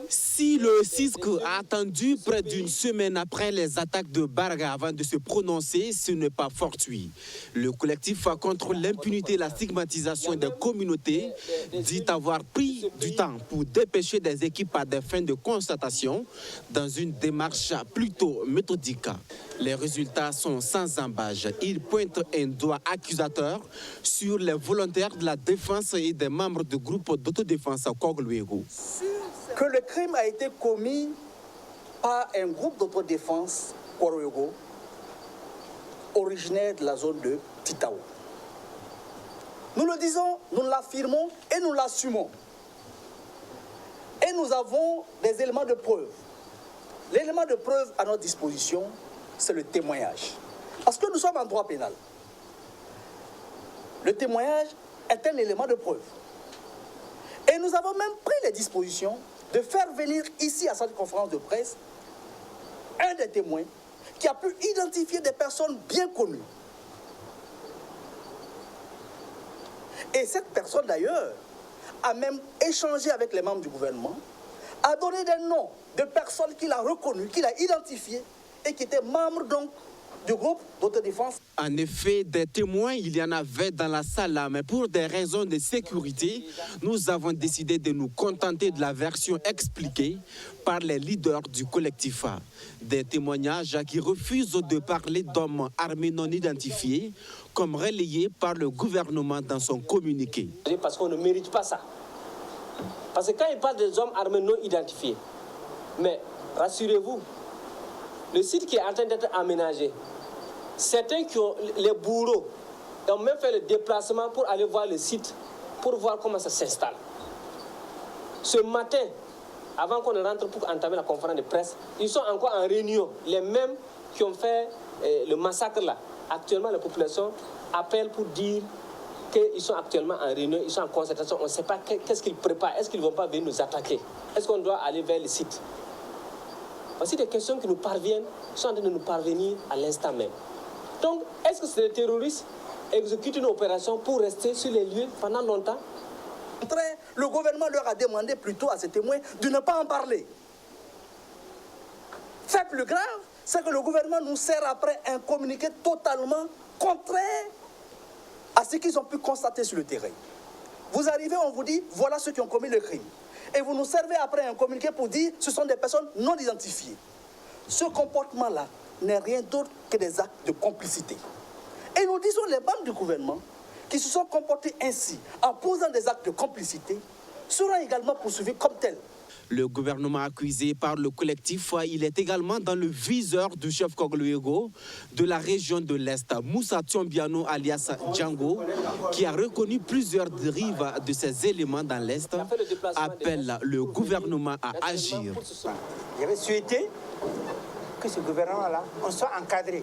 Si le CISC a attendu près d'une semaine après les attaques de Barga avant de se prononcer, ce n'est pas fortuit. Le collectif contre l'impunité et la stigmatisation des communautés dit avoir pris du temps pour dépêcher des équipes à des fins de constatation dans une démarche plutôt méthodique. Les résultats sont sans embâche. Ils pointent un doigt accusateur sur les volontaires de la défense et des membres du groupe d'autodéfense Kongluego. Que le crime a été commis par un groupe d'autodéfense Kongluego originaire de la zone de Titao. Nous le disons, nous l'affirmons et nous l'assumons. Et nous avons des éléments de preuve. L'élément de preuve à notre disposition, c'est le témoignage. Parce que nous sommes en droit pénal. Le témoignage est un élément de preuve. Et nous avons même pris les dispositions de faire venir ici à cette conférence de presse un des témoins qui a pu identifier des personnes bien connues. Et cette personne d'ailleurs a même échangé avec les membres du gouvernement, a donné des noms de personnes qu'il a reconnues, qu'il a identifiées et qui étaient membres donc du groupe d'autodéfense. En effet, des témoins, il y en avait dans la salle, mais pour des raisons de sécurité, nous avons décidé de nous contenter de la version expliquée par les leaders du collectif A. Des témoignages qui refusent de parler d'hommes armés non identifiés, comme relayé par le gouvernement dans son communiqué. Parce qu'on ne mérite pas ça. Parce que quand il parle des hommes armés non identifiés, mais rassurez-vous, le site qui est en train d'être aménagé, certains qui ont les bourreaux ont même fait le déplacement pour aller voir le site, pour voir comment ça s'installe. Ce matin, avant qu'on ne rentre pour entamer la conférence de presse, ils sont encore en réunion, les mêmes qui ont fait le massacre là. Actuellement, la population appelle pour dire qu'ils sont actuellement en réunion, ils sont en concertation, on ne sait pas qu'est-ce qu'ils préparent, est-ce qu'ils ne vont pas venir nous attaquer, est-ce qu'on doit aller vers le site. Voici des questions qui nous parviennent, sont en train de nous parvenir à l'instant même. Donc, est-ce que c'est des terroristes exécutent une opération pour rester sur les lieux pendant longtemps? Le gouvernement leur a demandé plutôt à ces témoins de ne pas en parler. Fait plus grave, c'est que le gouvernement nous sert après un communiqué totalement contraire à ce qu'ils ont pu constater sur le terrain. Vous arrivez, on vous dit, voilà ceux qui ont commis le crime. Et vous nous servez après un communiqué pour dire ce sont des personnes non identifiées. Ce comportement-là n'est rien d'autre que des actes de complicité. Et nous disons les membres du gouvernement qui se sont comportés ainsi en posant des actes de complicité seront également poursuivis comme tels. Le gouvernement accusé par le collectif, il est également dans le viseur du chef Kongluego de la région de l'Est, Moussa Tiombiano alias Django, qui a reconnu plusieurs dérives de ces éléments dans l'Est, appelle le gouvernement à agir. J'avais souhaité que ce gouvernement-là, on soit encadré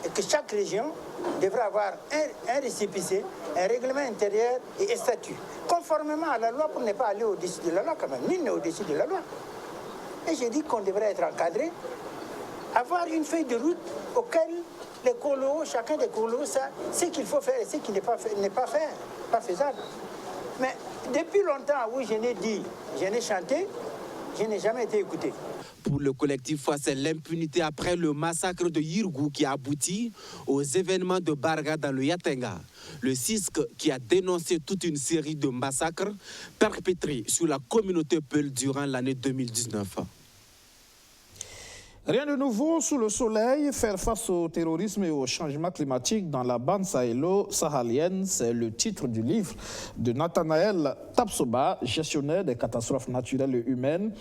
et que chaque région devrait avoir un récépissé, un règlement intérieur et un statut, conformément à la loi pour ne pas aller au-dessus de la loi quand même. Nul n'est au-dessus de la loi. Et j'ai dit qu'on devrait être encadré, avoir une feuille de route auquel les colos, chacun des colos, ça, ce qu'il faut faire et ce qui n'est pas faisable. Mais depuis longtemps, oui, je n'ai dit, je n'ai chanté, je n'ai jamais été écouté. Pour le collectif, c'est l'impunité après le massacre de Yirgou qui a abouti aux événements de Barga dans le Yatenga. Le CISC qui a dénoncé toute une série de massacres perpétrés sur la communauté Peul durant l'année 2019. Rien de nouveau sous le soleil, faire face au terrorisme et au changement climatique dans la bande sahélo-sahalienne, c'est le titre du livre de Nathanaël Tapsoba, gestionnaire des catastrophes naturelles et humaines.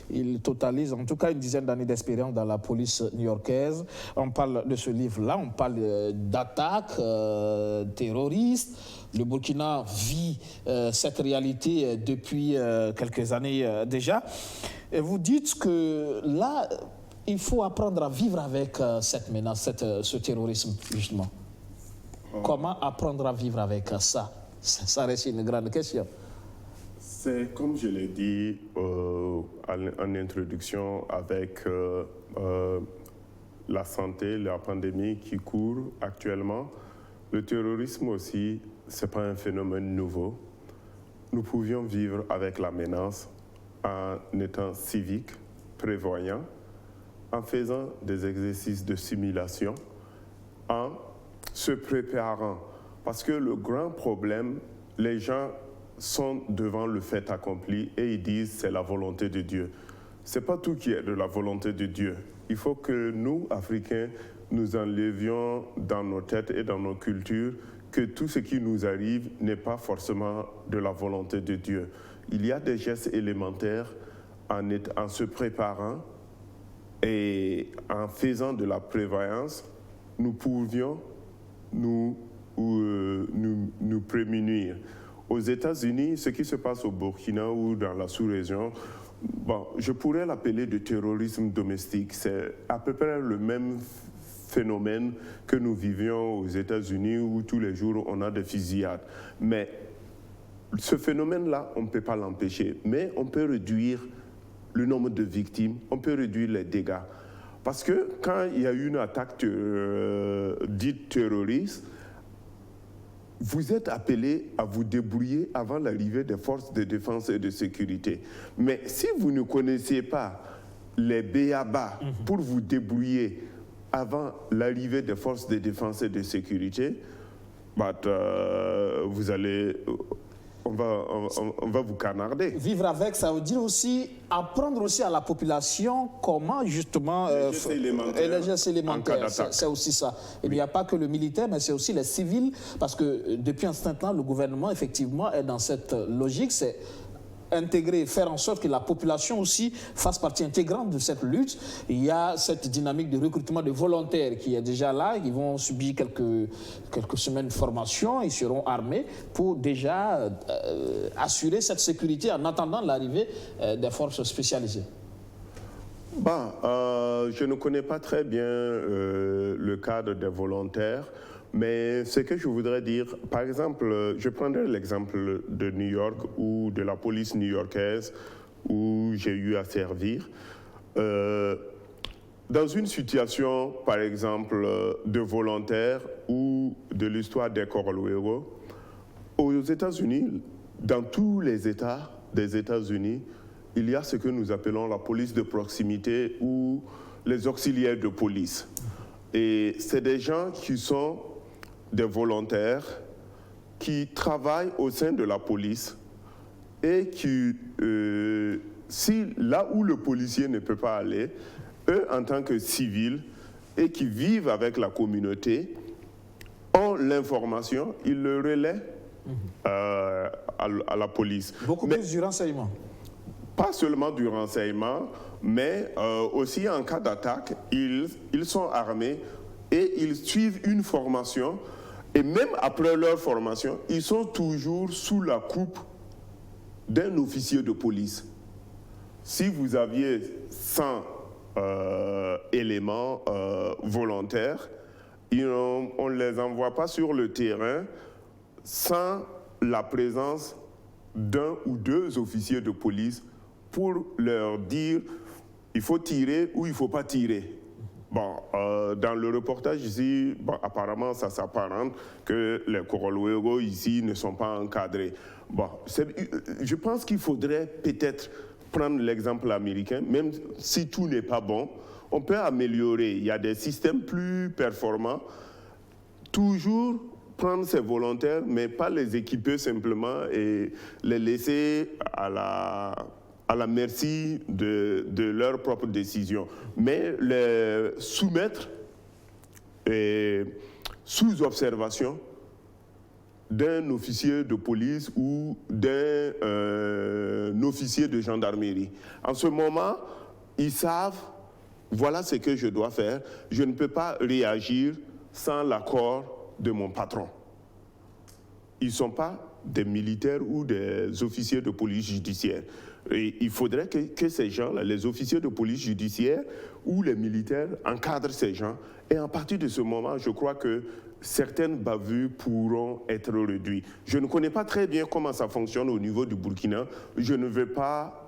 Il totalise en tout cas une dizaine d'années d'expérience dans la police new-yorkaise. On parle de ce livre-là, on parle d'attaques terroristes. Le Burkina vit cette réalité depuis quelques années déjà. Et vous dites que là, il faut apprendre à vivre avec cette menace, ce terrorisme, justement. Comment apprendre à vivre avec ça? Ça reste une grande question. C'est comme je l'ai dit en introduction, avec la santé, la pandémie qui court actuellement, le terrorisme aussi, ce n'est pas un phénomène nouveau. Nous pouvions vivre avec la menace en étant civiques, prévoyants, en faisant des exercices de simulation, en se préparant. Parce que le grand problème, les gens sont devant le fait accompli et ils disent c'est la volonté de Dieu. Ce n'est pas tout qui est de la volonté de Dieu. Il faut que nous, Africains, nous enlevions dans nos têtes et dans nos cultures que tout ce qui nous arrive n'est pas forcément de la volonté de Dieu. Il y a des gestes élémentaires en se préparant. Et en faisant de la prévoyance, nous pouvions nous prémunir. Aux États-Unis, ce qui se passe au Burkina ou dans la sous-région, bon, je pourrais l'appeler de terrorisme domestique. C'est à peu près le même phénomène que nous vivions aux États-Unis où tous les jours on a des fusillades. Mais ce phénomène-là, on ne peut pas l'empêcher. Mais on peut réduire le nombre de victimes, on peut réduire les dégâts. Parce que quand il y a eu une attaque dite terroriste, vous êtes appelé à vous débrouiller avant l'arrivée des forces de défense et de sécurité. Mais si vous ne connaissiez pas les b.a.-ba pour vous débrouiller avant l'arrivée des forces de défense et de sécurité, vous allez... On va vous canarder. Vivre avec, ça veut dire aussi apprendre aussi à la population comment justement... les gestes élémentaires, c'est aussi ça. Il n'y a pas que le militaire, mais c'est aussi les civils, parce que depuis un certain temps, le gouvernement, effectivement, est dans cette logique, c'est intégrer, faire en sorte que la population aussi fasse partie intégrante de cette lutte. Il y a cette dynamique de recrutement de volontaires qui est déjà là. Ils vont subir quelques semaines de formation. Ils seront armés pour déjà assurer cette sécurité en attendant l'arrivée des forces spécialisées. Je ne connais pas très bien le cadre des volontaires. Mais ce que je voudrais dire, par exemple, je prendrai l'exemple de New York ou de la police new-yorkaise où j'ai eu à servir. Dans une situation, par exemple, de volontaires ou de l'histoire des Coroluero, aux États-Unis, dans tous les États des États-Unis, il y a ce que nous appelons la police de proximité ou les auxiliaires de police. Et c'est des gens qui sont des volontaires qui travaillent au sein de la police et qui, là où le policier ne peut pas aller, eux, en tant que civils et qui vivent avec la communauté, ont l'information, ils le relaient à la police. Beaucoup plus du renseignement. Pas seulement du renseignement, mais aussi en cas d'attaque, ils sont armés et ils suivent une formation. Et même après leur formation, ils sont toujours sous la coupe d'un officier de police. Si vous aviez 100 éléments volontaires, on ne les envoie pas sur le terrain sans la présence d'un ou deux officiers de police pour leur dire il faut tirer ou il ne faut pas tirer. Bon, dans le reportage ici, bon, apparemment, ça s'apparente que les Koroluego ici ne sont pas encadrés. Bon, je pense qu'il faudrait peut-être prendre l'exemple américain, même si tout n'est pas bon, on peut améliorer. Il y a des systèmes plus performants. Toujours prendre ces volontaires, mais pas les équiper simplement et les laisser à la merci de leurs propres décisions, mais les soumettre sous observation d'un officier de police ou d'un officier de gendarmerie. En ce moment, ils savent, voilà ce que je dois faire, je ne peux pas réagir sans l'accord de mon patron. Ils ne sont pas des militaires ou des officiers de police judiciaire. Et il faudrait que ces gens-là, les officiers de police judiciaire ou les militaires, encadrent ces gens. Et à partir de ce moment, je crois que certaines bavures pourront être réduites. Je ne connais pas très bien comment ça fonctionne au niveau du Burkina. Je ne vais pas...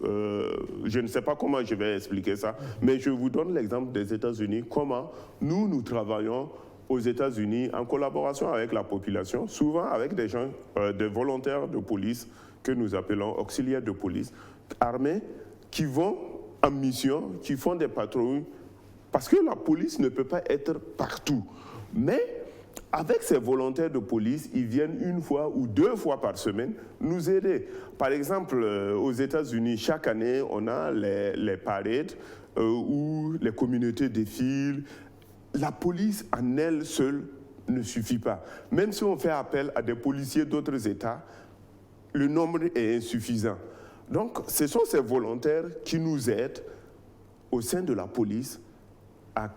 je ne sais pas comment je vais expliquer ça, mais je vous donne l'exemple des États-Unis, comment nous travaillons aux États-Unis en collaboration avec la population, souvent avec des gens, des volontaires de police que nous appelons auxiliaires de police, armés, qui vont en mission, qui font des patrouilles, parce que la police ne peut pas être partout. Mais avec ces volontaires de police, ils viennent 1 fois ou 2 fois par semaine nous aider. Par exemple, aux États-Unis, chaque année, on a les parades où les communautés défilent. La police en elle seule ne suffit pas. Même si on fait appel à des policiers d'autres États, le nombre est insuffisant. Donc, ce sont ces volontaires qui nous aident au sein de la police à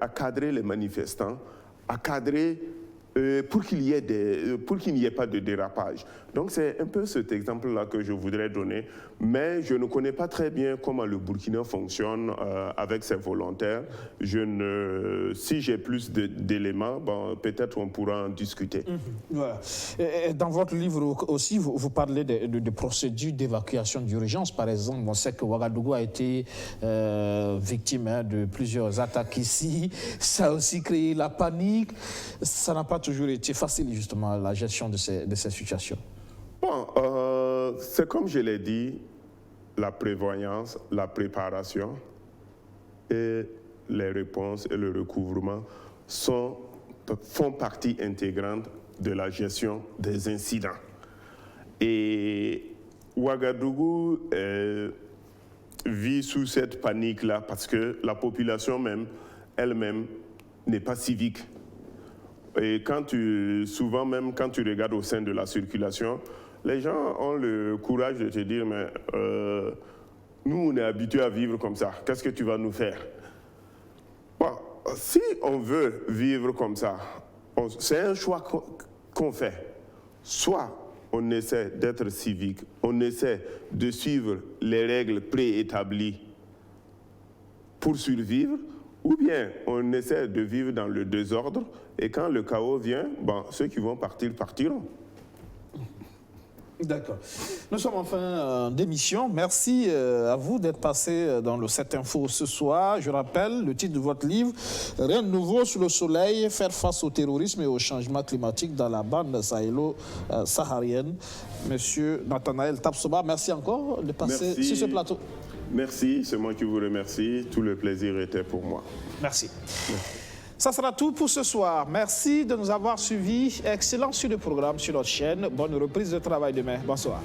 cadrer les manifestants, à cadrer pour qu'il n'y ait pas de dérapage. Donc c'est un peu cet exemple-là que je voudrais donner, mais je ne connais pas très bien comment le Burkina fonctionne avec ses volontaires. Si j'ai plus d'éléments, bon, peut-être on pourra en discuter. Voilà. Et dans votre livre aussi, vous parlez de procédures d'évacuation d'urgence. Par exemple, on sait que Ouagadougou a été victime de plusieurs attaques ici. Ça a aussi créé la panique. Ça n'a pas toujours été facile, justement, la gestion de ces situations. Bon, c'est comme je l'ai dit, la prévoyance, la préparation et les réponses et le recouvrement font partie intégrante de la gestion des incidents. Et Ouagadougou vit sous cette panique-là parce que la population elle-même n'est pas civique. Et souvent même quand tu regardes au sein de la circulation, les gens ont le courage de te dire, mais nous on est habitués à vivre comme ça, qu'est-ce que tu vas nous faire? Bon, si on veut vivre comme ça, c'est un choix qu'on fait. Soit on essaie d'être civique, on essaie de suivre les règles préétablies pour survivre, ou bien on essaie de vivre dans le désordre et quand le chaos vient, bon, ceux qui vont partir, partiront. D'accord. Nous sommes en fin d'émission. Merci à vous d'être passé dans le 7 Info ce soir. Je rappelle le titre de votre livre, Rien de nouveau sous le soleil, faire face au terrorisme et au changement climatique dans la bande sahélo-saharienne. Monsieur Nathanaël Tapsoba, merci encore de passer sur ce plateau. Merci, c'est moi qui vous remercie. Tout le plaisir était pour moi. Merci. Ça sera tout pour ce soir. Merci de nous avoir suivis. Excellent sur le programme sur notre chaîne. Bonne reprise de travail demain. Bonsoir.